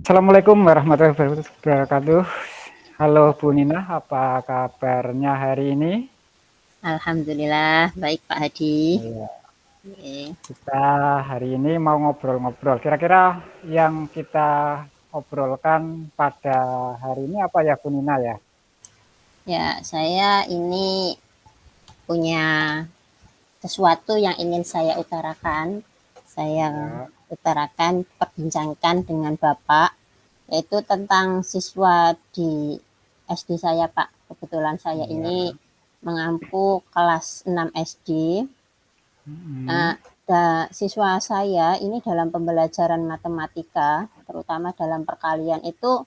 Assalamualaikum warahmatullahi wabarakatuh. Halo Bu Nina, apa kabarnya hari ini? Alhamdulillah, baik Pak Hadi. Iya, Oke. kita hari ini mau ngobrol-ngobrol. Kira-kira yang kita obrolkan pada hari ini apa ya Bu Nina ya? Ya, saya ini punya sesuatu yang ingin saya utarakan. Saya Ya, utarakan, perbincangkan dengan Bapak, yaitu tentang siswa di SD saya, Pak. Kebetulan saya iya. ini mengampu kelas 6 SD. Nah, Mm, siswa saya ini dalam pembelajaran matematika, terutama dalam perkalian itu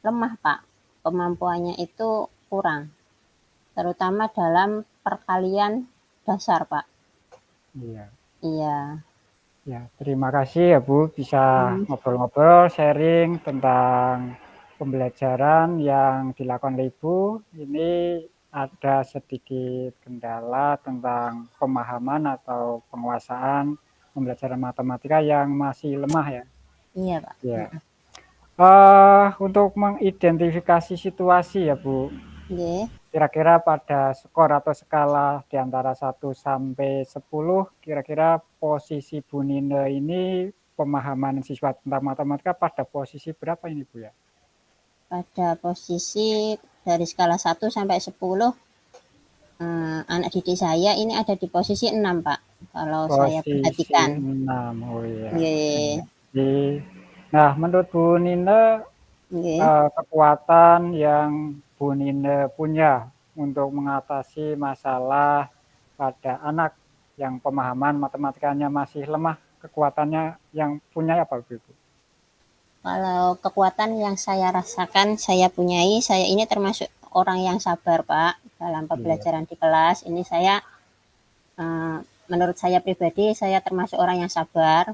lemah, Pak. Kemampuannya itu kurang, terutama dalam perkalian dasar, Pak. iya. Iya. Ya, terima kasih ya Bu bisa Hmm. ngobrol-ngobrol, sharing tentang pembelajaran yang dilakukan oleh Ibu. Ini ada sedikit kendala tentang pemahaman atau penguasaan pembelajaran matematika yang masih lemah ya. Iya, Pak. Ya. Untuk mengidentifikasi situasi ya Bu, Nggih. kira-kira pada skor atau skala di antara 1 sampai 10, kira-kira posisi Bu Nina ini pemahaman siswa tentang matematika pada posisi berapa ini Bu ya? Pada posisi dari skala 1 sampai 10, anak didik saya ini ada di posisi 6, Pak, kalau saya Posisi perhatikan. 6, oh iya. Nggih. Nah, menurut Bu Nina, Nggih. kekuatan yang Bu Nina punya untuk mengatasi masalah pada anak yang pemahaman matematikanya masih lemah, kekuatannya yang punya apa Bu? Kalau kekuatan yang saya rasakan, saya punyai, saya ini termasuk orang yang sabar, Pak, dalam Iya, pembelajaran di kelas. Ini saya, menurut saya pribadi, saya termasuk orang yang sabar,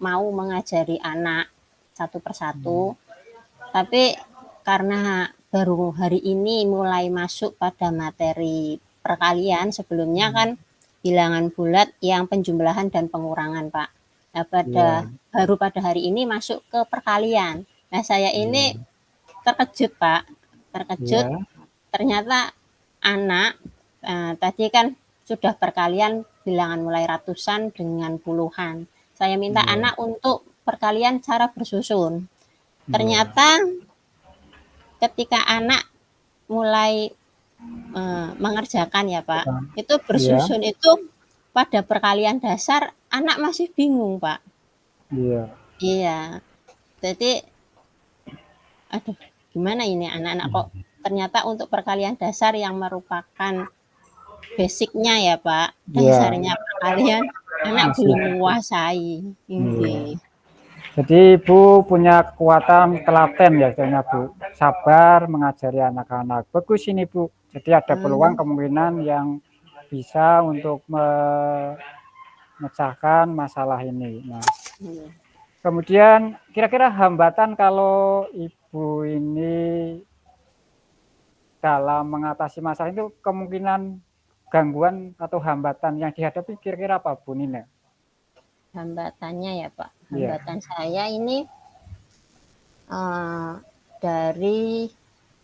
mau mengajari anak satu persatu. mmm, Tapi karena baru hari ini mulai masuk pada materi perkalian, sebelumnya kan mhm, bilangan bulat yang penjumlahan dan pengurangan, Pak. Nah, iya, baru pada hari ini masuk ke perkalian. Nah, saya ini iya, terkejut, Pak. Terkejut, iya, ternyata anak tadi kan sudah perkalian bilangan mulai ratusan dengan puluhan. Saya minta iya, anak untuk perkalian cara bersusun. iya, Ternyata ketika anak mulai mengerjakan ya Pak, kurang, itu iya, bersusun itu pada perkalian dasar anak masih bingung Pak. iya, Iya, jadi aduh gimana ini anak-anak kok ternyata untuk perkalian dasar yang merupakan basicnya ya Pak, iya, dasarnya perkalian anak masih, belum menguasai. iya. Nggih. Jadi Ibu punya kekuatan telaten ya istilahnya Bu, sabar mengajari anak-anak. Bagus ini Bu, jadi ada peluang Hmm, kemungkinan yang bisa untuk memecahkan masalah ini. Nah, iya. kemudian kira-kira hambatan kalau Ibu ini dalam mengatasi masalah itu kemungkinan gangguan atau hambatan yang dihadapi kira-kira apa Bu Nina? Hambatannya ya Pak, Iya, hambatan saya ini eh, dari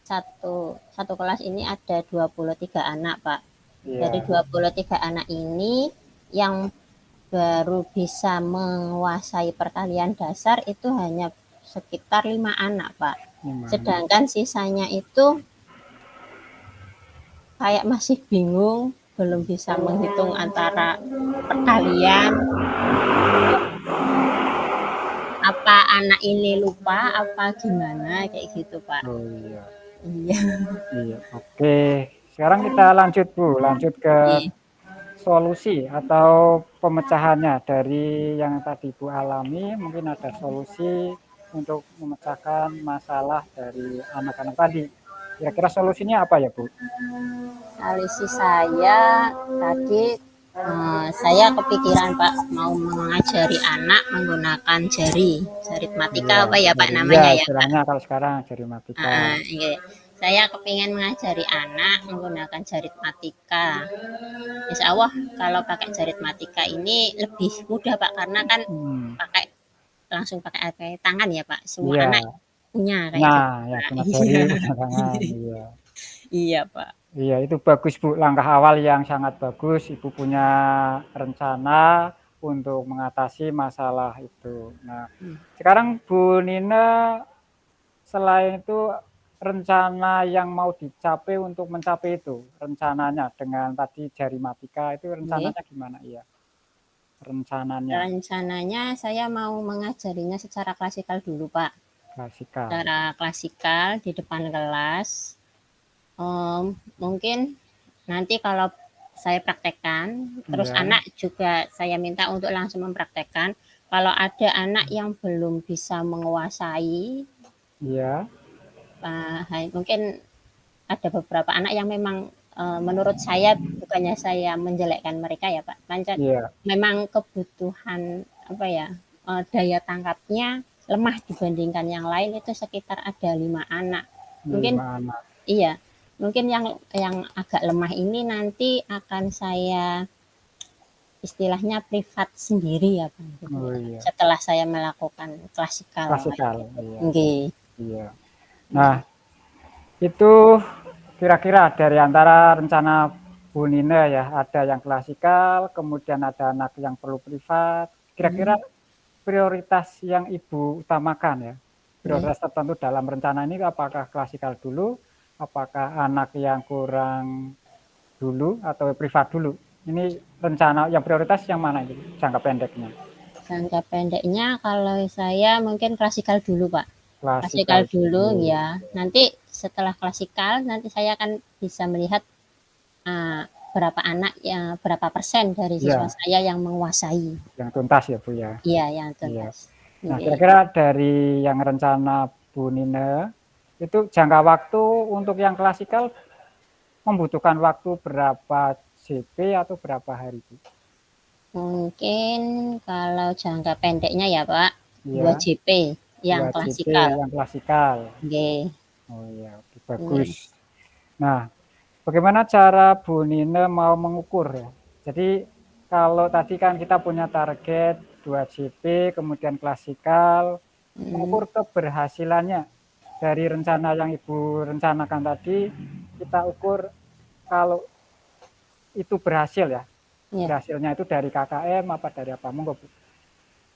satu kelas ini ada 23 anak, Pak. Dari iya, 23 anak ini yang baru bisa menguasai perkalian dasar itu hanya sekitar 5 anak, Pak. gimana? Sedangkan sisanya itu kayak masih bingung, belum bisa menghitung antara perkalian, apa anak ini lupa, apa gimana, kayak gitu, Pak. Oh iya. Iya. Iya, oke. Sekarang kita lanjut Bu, lanjut ke Iya. solusi atau pemecahannya dari yang tadi Bu alami, mungkin ada solusi untuk memecahkan masalah dari anak-anak tadi. Kira-kira solusinya apa ya Bu? Alisi saya tadi saya kepikiran Pak mau mengajari anak menggunakan jari, jaritmatika Iya, apa ya Pak dari ya namanya ya Pak? istilahnya kalau sekarang jari matika. Iya. Saya kepingin mengajari anak menggunakan jaritmatika. Insya Allah kalau pakai jaritmatika ini lebih mudah Pak karena kan Hmm, pakai langsung pakai tangan ya, Pak? Semua Iya. anak punya kayak Nah, gitu, yang Pak. punya jari, Iya. punya tangan, iya. Iya, Pak. Iya, itu bagus, Bu, langkah awal yang sangat bagus, Ibu punya rencana untuk mengatasi masalah itu. Nah, Mmm. sekarang Bu Nina selain itu rencana yang mau dicapai untuk mencapai itu, rencananya dengan tadi jari matika itu Nggih. rencananya gimana? Iya, rencananya Rencananya saya mau mengajarinya secara klasikal dulu, Pak. klasikal. Secara klasikal di depan kelas, mungkin nanti kalau saya praktekkan, terus Iya, anak juga saya minta untuk langsung mempraktekkan. Kalau ada anak yang belum bisa menguasai, iya, mungkin ada beberapa anak yang memang, menurut saya bukannya saya menjelekkan mereka ya, Pak, iya, memang kebutuhan, apa ya, daya tangkapnya lemah dibandingkan yang lain itu sekitar ada 5 anak. Mungkin 5 anak. iya, mungkin yang agak lemah ini nanti akan saya istilahnya privat sendiri ya, Pak, gitu Oh, ya, iya, setelah saya melakukan klasikal kayak klasikal, gitu. iya, Nggih, iya. Nah, mhm, itu kira-kira dari antara rencana Bu Nina ya, ada yang klasikal, kemudian ada anak yang perlu privat. Kira-kira mhm, prioritas yang Ibu utamakan ya, nggih. prioritas tertentu dalam rencana ini apakah klasikal dulu, apakah anak yang kurang dulu, atau privat dulu? Ini rencana yang prioritas yang mana ini jangka pendeknya? Jangka pendeknya kalau saya mungkin klasikal dulu, Pak. Klasikal Klasikal dulu dulu, ya, nanti setelah klasikal nanti saya akan bisa melihat, eee, berapa anak ya berapa persen dari siswa iya, saya yang menguasai. yang tuntas ya, Bu, ya? Iya, yang Iya. tuntas. Nah, Nggih. kira-kira dari yang rencana Bu Nina, itu jangka waktu untuk yang klasikal membutuhkan waktu berapa JP atau berapa hari, Bu? Mungkin kalau jangka pendeknya ya, Pak, 2 Iya, JP yang 2 JP klasikal. yang klasikal. Nggih, Oh iya, oke, nggih. bagus. Nah, bagaimana cara Bu Nina mau mengukur ya? Jadi kalau tadi kan kita punya target 2 JP, kemudian klasikal, Mhm, mengukur keberhasilannya dari rencana yang Ibu rencanakan tadi, kita ukur kalau itu berhasil ya, iya, berhasilnya itu dari KKM apa dari apa? Monggo, Bu.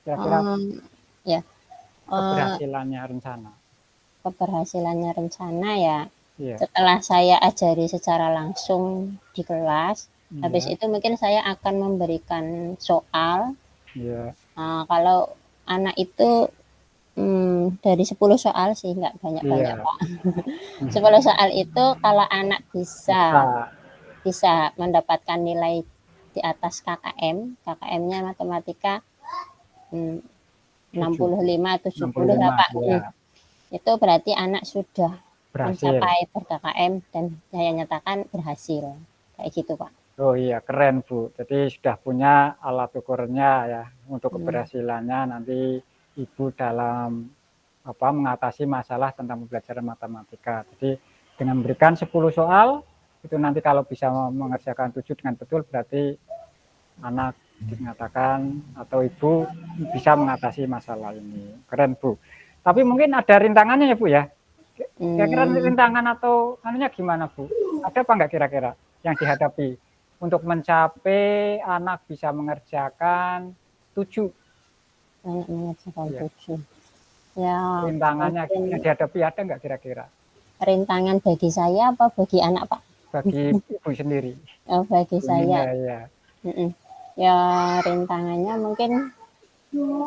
Kira-kira iya, eee, keberhasilannya rencana. keberhasilannya rencana ya Iya, setelah saya ajari secara langsung di kelas, habis iya, itu mungkin saya akan memberikan soal, iya, kalau anak itu, dari 10 soal sih, nggak banyak-banyak, iya, Pak. 10 soal itu kalau anak bisa bisa bisa mendapatkan nilai di atas KKM, KKM-nya matematika, mmm, 7, 65, 70 lah, 65, Pak, iya, Itu berarti anak sudah berhasil. mencapai ber-KKM dan saya nyatakan berhasil, kayak gitu, Pak. Oh iya, keren, Bu. Jadi sudah punya alat ukurnya ya, untuk Mmm, keberhasilannya nanti Ibu dalam apa, mengatasi masalah tentang pembelajaran matematika. Jadi dengan memberikan 10 soal, itu nanti kalau bisa mengerjakan 7 dengan betul berarti anak dinyatakan atau ibu bisa mengatasi masalah ini. Keren, Bu. Tapi mungkin ada rintangannya ya, Bu, ya? Kira-kira mmm, rintangan atau anunya gimana, Bu? Ada apa enggak kira-kira yang dihadapi untuk mencapai anak bisa mengerjakan 7? banyak mengerjakan Iya, 7. Ya, rintangannya mungkin yang dihadapi ada enggak kira-kira? rintangan bagi saya apa bagi anak, Pak? Bagi Ibu sendiri, Oh, bagi saya, ininya ya, mhm, ya rintangannya mungkin,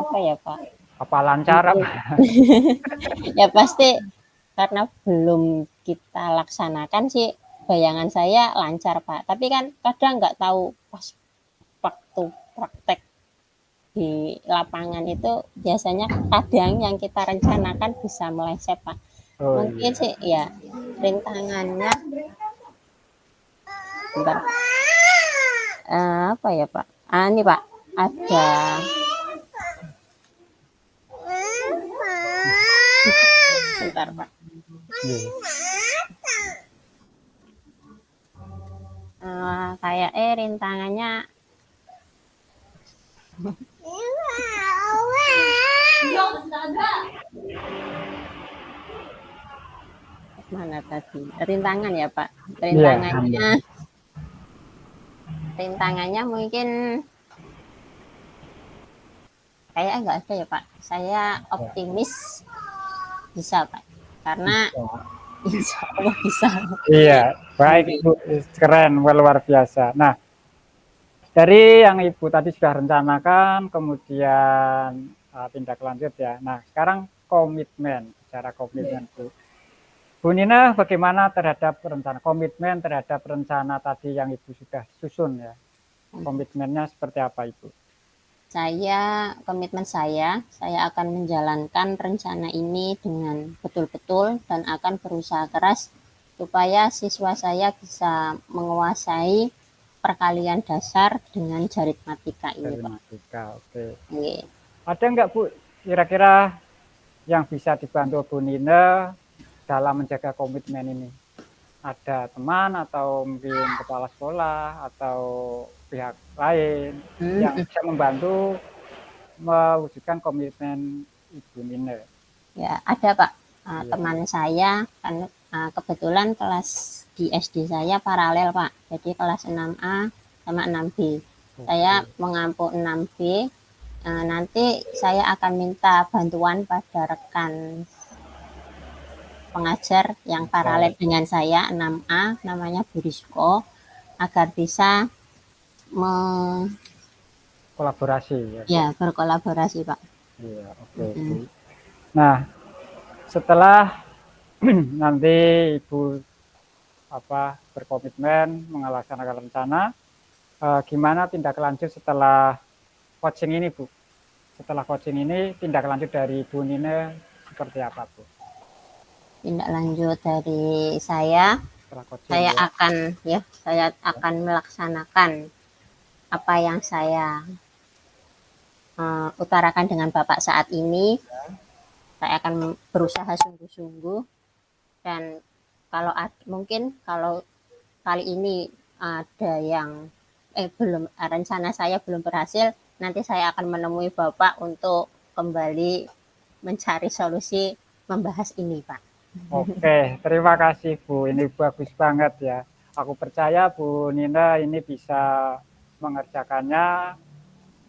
apa ya, Pak, apa lancar mungkin apa? ya pasti karena belum kita laksanakan sih, bayangan saya lancar, Pak, tapi kan kadang nggak tahu pas waktu praktek di lapangan itu biasanya kadang yang kita rencanakan bisa meleset, Pak. Oh Mungkin iya, sih ya rintangannya bentar, apa ya, Pak, ini, Pak, ada bentar, Pak, iya, kayak rintangannya Mana tadi? Rintangan ya, Pak? Iya, Rintangannya mungkin kayak nggak ada ya, Pak. Saya optimis bisa, Pak. Karena bisa. insya Allah bisa. Iya, baik Amin. Ibu, keren, luar biasa. Nah, dari yang Ibu tadi sudah rencanakan, kemudian tindak lanjut ya. Nah, sekarang komitmen, bicara komitmen Bu. Bu Nina bagaimana terhadap rencana komitmen terhadap rencana tadi yang Ibu sudah susun ya? Komitmennya seperti apa Ibu? Komitmen saya akan menjalankan rencana ini dengan betul-betul dan akan berusaha keras supaya siswa saya bisa menguasai perkalian dasar dengan aritmatika ini, Pak. Matematika, oke. Oke. Ada nggak Bu kira-kira yang bisa dibantu Bu Nina dalam menjaga komitmen ini? Ada teman atau mungkin kepala sekolah atau pihak lain yang bisa membantu mewujudkan komitmen Ibu Nina? Ya, ada Pak. Iya. Teman saya kan kebetulan kelas di SD saya paralel Pak. Jadi kelas 6A sama 6B. Saya mengampu 6B. Nanti saya akan minta bantuan pada rekan pengajar yang paralel dengan saya 6A, namanya Bu Rizko, agar bisa Kolaborasi ya. ya berkolaborasi Pak. Iya, oke. Nah, setelah nanti Ibu berkomitmen melaksanakan rencana, gimana tindak lanjut setelah coaching ini Bu? Setelah coaching ini tindak lanjut dari Bu Nina seperti apa Bu? Tindak lanjut dari saya akan melaksanakan apa yang saya utarakan dengan Bapak saat ini. Saya akan berusaha sungguh-sungguh dan mungkin kalau kali ini ada yang rencana saya belum berhasil, nanti saya akan menemui Bapak untuk kembali mencari solusi membahas ini, Pak. Oke, terima kasih Bu. Ini bagus banget ya. Aku percaya Bu Nina ini bisa mengerjakannya.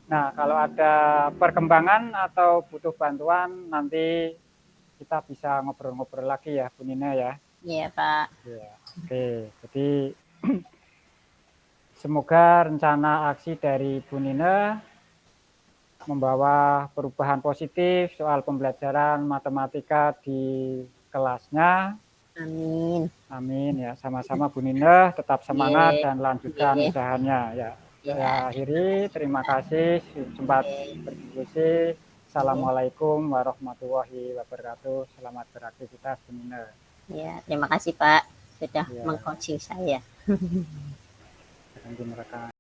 Nah, kalau ada perkembangan atau butuh bantuan, nanti kita bisa ngobrol-ngobrol lagi ya Bu Nina ya. Iya Pak. Ya, oke, jadi semoga rencana aksi dari Bu Nina membawa perubahan positif soal pembelajaran matematika di kelasnya. Amin. Amin ya, sama-sama Bu Nina, tetap semangat dan lanjutkan usahanya ya. Saya akhiri, terima kasih sempat berdiskusi. Assalamualaikum warahmatullahi wabarakatuh. Selamat beraktivitas Bu Nina. Ya, terima kasih Pak sudah mengcoaching saya. Mereka